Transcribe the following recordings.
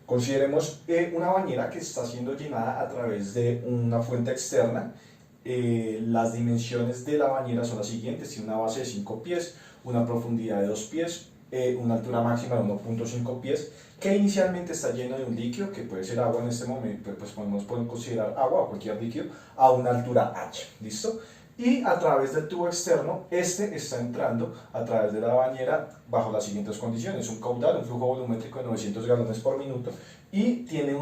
Consideremos una bañera que está siendo llenada a través de una fuente externa. Las dimensiones de la bañera son las siguientes: tiene una base de 5 pies, una profundidad de 2 pies, una altura máxima de 1.5 pies, que inicialmente está lleno de un líquido, que puede ser agua en este momento, pues podemos considerar agua o cualquier líquido, a una altura H, ¿listo? Y a través del tubo externo, este está entrando a través de la bañera bajo las siguientes condiciones: un caudal, un flujo volumétrico de 900 galones por minuto, y tiene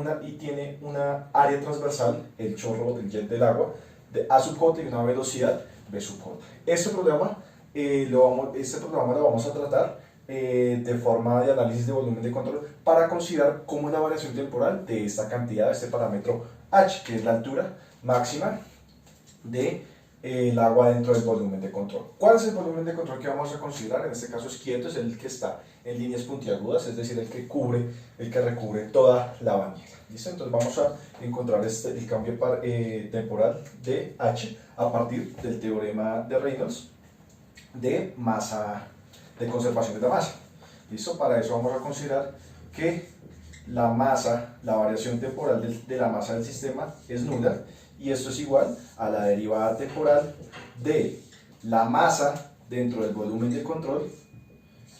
una área transversal, el chorro del jet del agua, de A sub j, y una velocidad B sub j. Este programa lo vamos a tratar de forma de análisis de volumen de control para considerar cómo es la variación temporal de esta cantidad, de este parámetro H, que es la altura máxima de el agua dentro del volumen de control. ¿Cuál es el volumen de control que vamos a considerar? En este caso es quieto, es el que está en líneas puntiagudas, es decir, el que recubre toda la bañera. ¿Listo? Entonces vamos a encontrar el cambio temporal de H a partir del teorema de Reynolds de masa, de conservación de la masa. ¿Listo? Para eso vamos a considerar que la variación temporal de la masa del sistema es nula, y esto es igual a la derivada temporal de la masa dentro del volumen de control,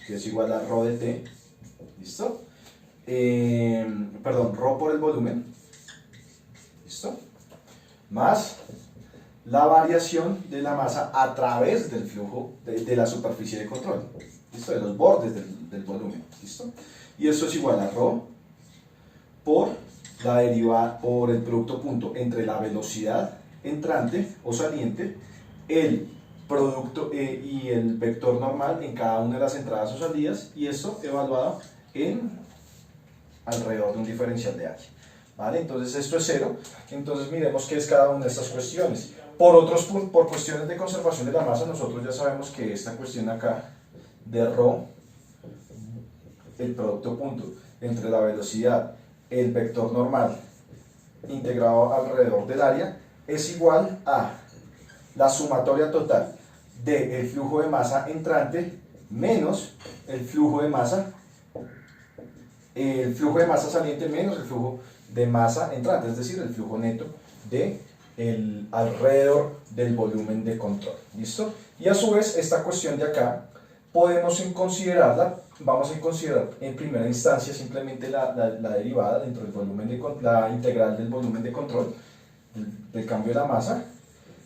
que es igual a ρ de t, ¿listo? Ρ por el volumen, ¿listo? Más la variación de la masa a través del flujo de la superficie de control, ¿listo? De los bordes del volumen, ¿listo? Y esto es igual a ρ por la derivada por el producto punto entre la velocidad entrante o saliente, el producto y el vector normal en cada una de las entradas o salidas, y esto evaluado en alrededor de un diferencial de área. ¿Vale? Entonces esto es 0. Entonces miremos qué es cada una de estas cuestiones. Por cuestiones de conservación de la masa, nosotros ya sabemos que esta cuestión acá de ρ, el producto punto entre la velocidad, el vector normal integrado alrededor del área, es igual a la sumatoria total del flujo de masa entrante menos el flujo de masa saliente menos el flujo de masa entrante, es decir, el flujo neto alrededor del volumen de control. ¿Listo? Y a su vez, esta cuestión de acá podemos considerarla. Vamos a considerar en primera instancia simplemente la derivada dentro del volumen la integral del volumen de control del cambio de la masa,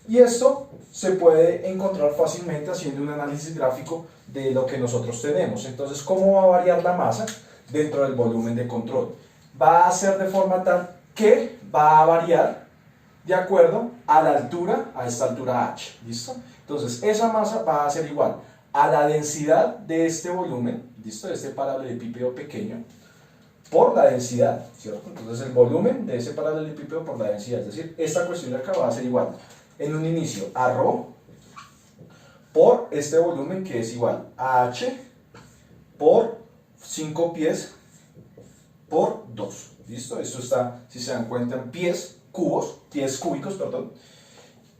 y esto se puede encontrar fácilmente haciendo un análisis gráfico de lo que nosotros tenemos. Entonces, ¿cómo va a variar la masa dentro del volumen de control? Va a ser de forma tal que va a variar de acuerdo a la altura, a esta altura H, ¿listo? Entonces, esa masa va a ser igual a la densidad de este volumen, ¿listo? De este paralelepípedo pequeño, por la densidad, ¿cierto? Entonces el volumen de ese paralelepípedo por la densidad, es decir, esta cuestión de acá va a ser igual en un inicio a ρ por este volumen, que es igual a H por 5 pies por 2, ¿listo? Esto está, si se dan cuenta, en pies cúbicos, perdón.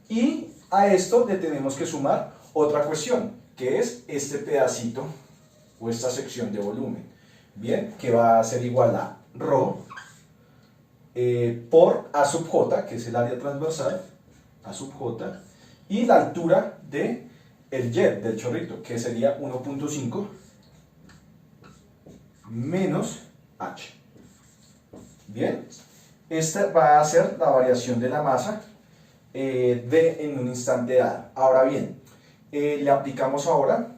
Y a esto le tenemos que sumar otra cuestión, que es este pedacito o esta sección de volumen, bien, que va a ser igual a ρ por A sub j, que es el área transversal, A sub j, y la altura del jet, del chorrito, que sería 1.5 menos h. Bien, esta va a ser la variación de la masa en un instante dado. Ahora bien, le aplicamos ahora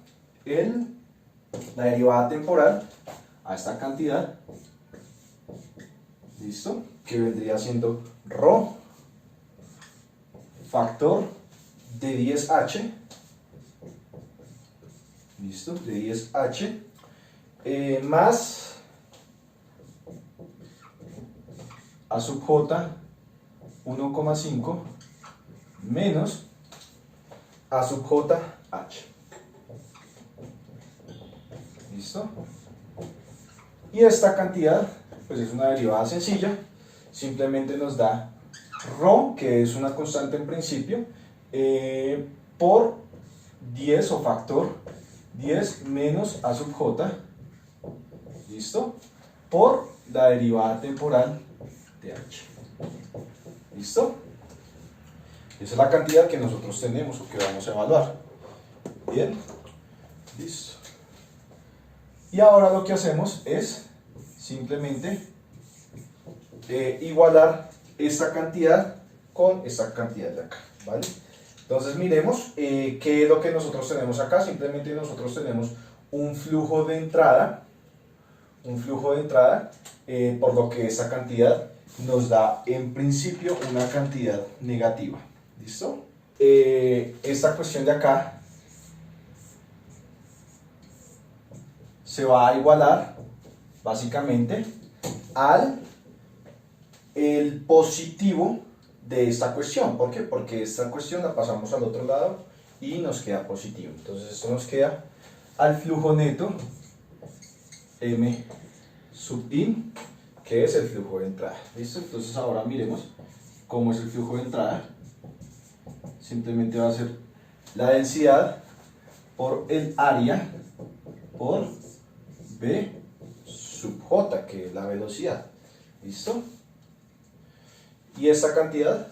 la derivada temporal a esta cantidad, ¿listo? Que vendría siendo ρ factor de 10h, ¿listo? De 10h más A sub j 1,5 menos A sub j h. ¿Listo? Y esta cantidad, pues es una derivada sencilla, simplemente nos da ρ, que es una constante en principio, por 10 o factor 10 menos A sub j, ¿listo? Por la derivada temporal de h. ¿Listo? Esa es la cantidad que nosotros tenemos o que vamos a evaluar. Bien, listo. Y ahora lo que hacemos es simplemente igualar esta cantidad con esta cantidad de acá, ¿vale? Entonces miremos qué es lo que nosotros tenemos acá. Simplemente nosotros tenemos un flujo de entrada, por lo que esa cantidad nos da en principio una cantidad negativa. ¿Listo? Esta cuestión de acá se va a igualar básicamente al el positivo de esta cuestión. ¿Por qué? Porque esta cuestión la pasamos al otro lado y nos queda positivo. Entonces esto nos queda al flujo neto M sub in, que es el flujo de entrada. ¿Listo? Entonces ahora miremos cómo es el flujo de entrada. Simplemente va a ser la densidad por el área por B sub J, que es la velocidad. ¿Listo? Y esta cantidad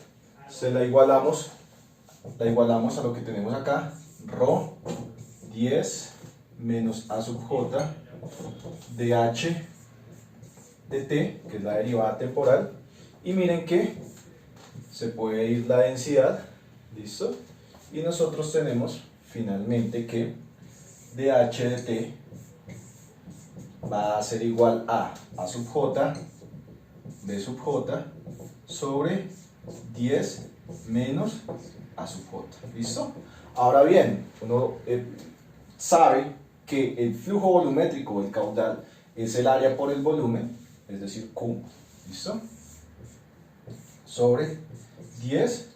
se la igualamos a lo que tenemos acá, ρ 10 menos A sub J de H de T, que es la derivada temporal. Y miren que se puede ir la densidad, ¿listo? Y nosotros tenemos finalmente que dH de T va a ser igual a sub J, B sub J, sobre 10 menos A sub J. ¿Listo? Ahora bien, uno sabe que el flujo volumétrico del caudal es el área por el volumen, es decir, Q. ¿Listo? Sobre 10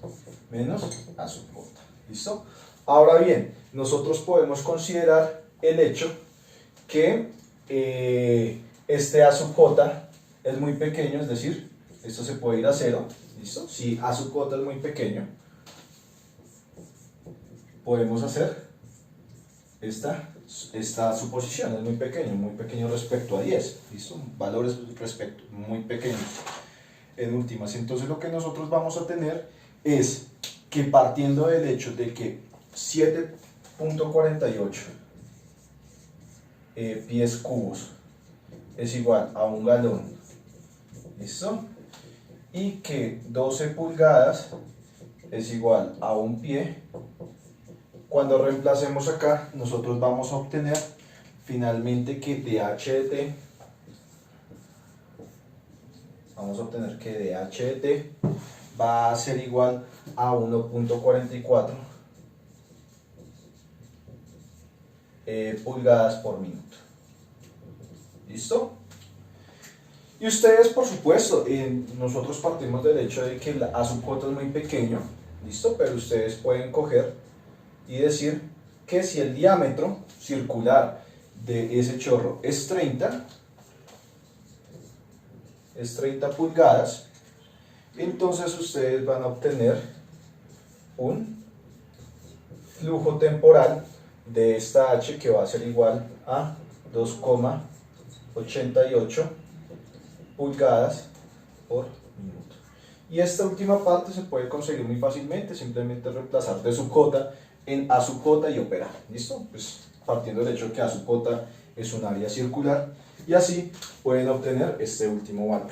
menos A sub J. ¿Listo? Ahora bien, nosotros podemos considerar el hecho que este A sub J es muy pequeño, es decir, esto se puede ir a 0. ¿Listo? Si A sub J es muy pequeño, podemos hacer esta suposición. Es muy pequeño respecto a 10. ¿Listo? Valores muy pequeños en últimas. Entonces lo que nosotros vamos a tener es que, partiendo del hecho de que 7.48 pies cubos es igual a un galón, ¿listo? Y que 12 pulgadas es igual a un pie. Cuando reemplacemos acá, nosotros vamos a obtener finalmente que dH de T, va a ser igual a 1.44 pulgadas por minuto. ¿Listo? Y ustedes, por supuesto, nosotros partimos del hecho de que el A sub J es muy pequeño, ¿listo? Pero ustedes pueden coger y decir que si el diámetro circular de ese chorro es 30 pulgadas, entonces ustedes van a obtener un flujo temporal de esta H que va a ser igual a 2,88 pulgadas por minuto. Y esta última parte se puede conseguir muy fácilmente, simplemente reemplazar D sub J en A sub J y operar. ¿Listo? Pues partiendo del hecho de que A sub J es un área circular, y así pueden obtener este último valor.